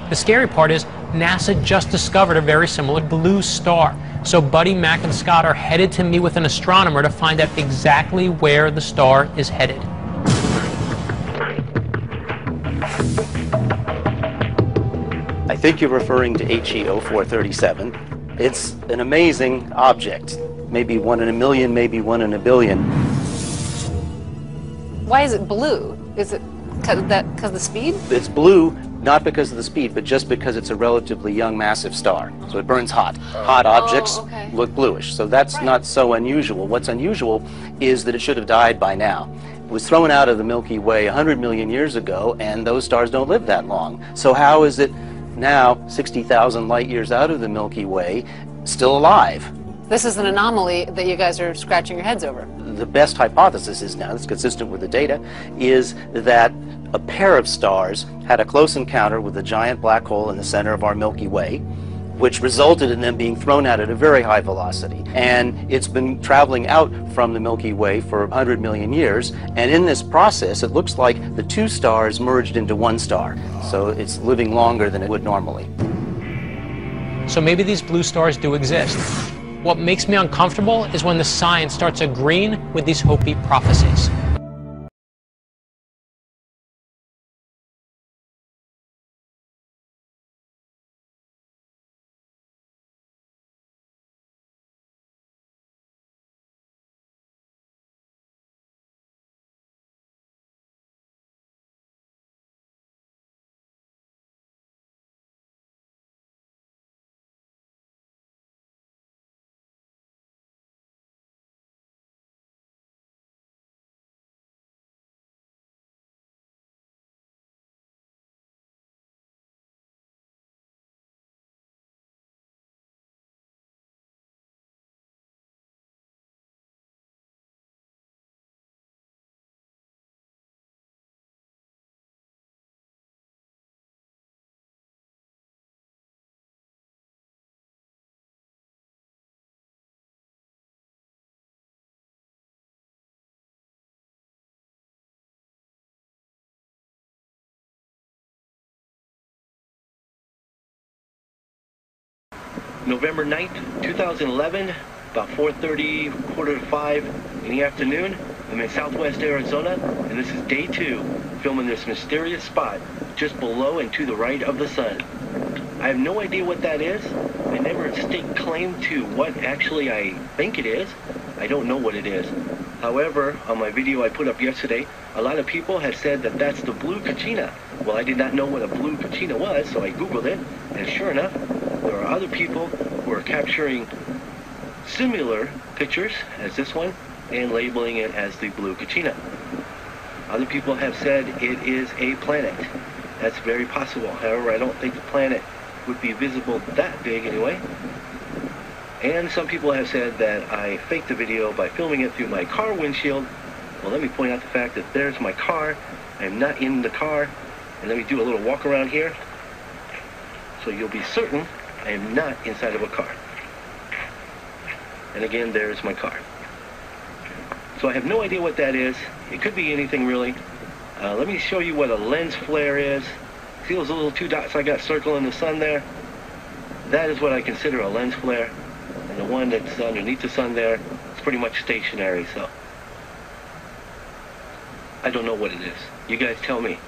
The scary part is NASA just discovered a very similar blue star. So Buddy, Mac, and Scott are headed to meet with an astronomer to find out exactly where the star is headed. I think you're referring to HE 0437. It's an amazing object. Maybe 1 in a million, maybe 1 in a billion. Why is it blue? Is it because of the speed? It's blue not because of the speed, but just because it's a relatively young, massive star. So it burns hot. Hot objects look bluish. So that's not so unusual. What's unusual is that it should have died by now. It was thrown out of the Milky Way 100 million years ago, and those stars don't live that long. So how is it now, 60,000 light years out of the Milky Way, still alive? This is an anomaly that you guys are scratching your heads over. The best hypothesis is now, that's consistent with the data, is that a pair of stars had a close encounter with a giant black hole in the center of our Milky Way, which resulted in them being thrown out at a very high velocity. And it's been traveling out from the Milky Way for 100 million years, and in this process it looks like the two stars merged into one star. So it's living longer than it would normally. So maybe these blue stars do exist. What makes me uncomfortable is when the science starts agreeing with these Hopi prophecies. November 9th, 2011, about 4:30, quarter to 5 in the afternoon. I'm in southwest Arizona, and this is day 2, filming this mysterious spot just below and to the right of the sun. I have no idea what that is. I never stake claim to what actually I think it is. I don't know what it is. However, on my video I put up yesterday, a lot of people have said that that's the Blue Kachina. Well, I did not know what a Blue Kachina was, so I Googled it, and sure enough, there are other people who are capturing similar pictures as this one and labeling it as the Blue Kachina. Other people have said it is a planet. That's very possible. However, I don't think the planet would be visible that big anyway. And some people have said that I faked the video by filming it through my car windshield. Well, let me point out the fact that there's my car. I'm not in the car. And let me do a little walk around here, so you'll be certain I am not inside of a car. And again, there's my car. So I have no idea what that is. It could be anything really. Let me show you what a lens flare is. See those little 2 dots I got circling the sun there? That is what I consider a lens flare. And the one that's underneath the sun there, it's pretty much stationary, so I don't know what it is. You guys tell me.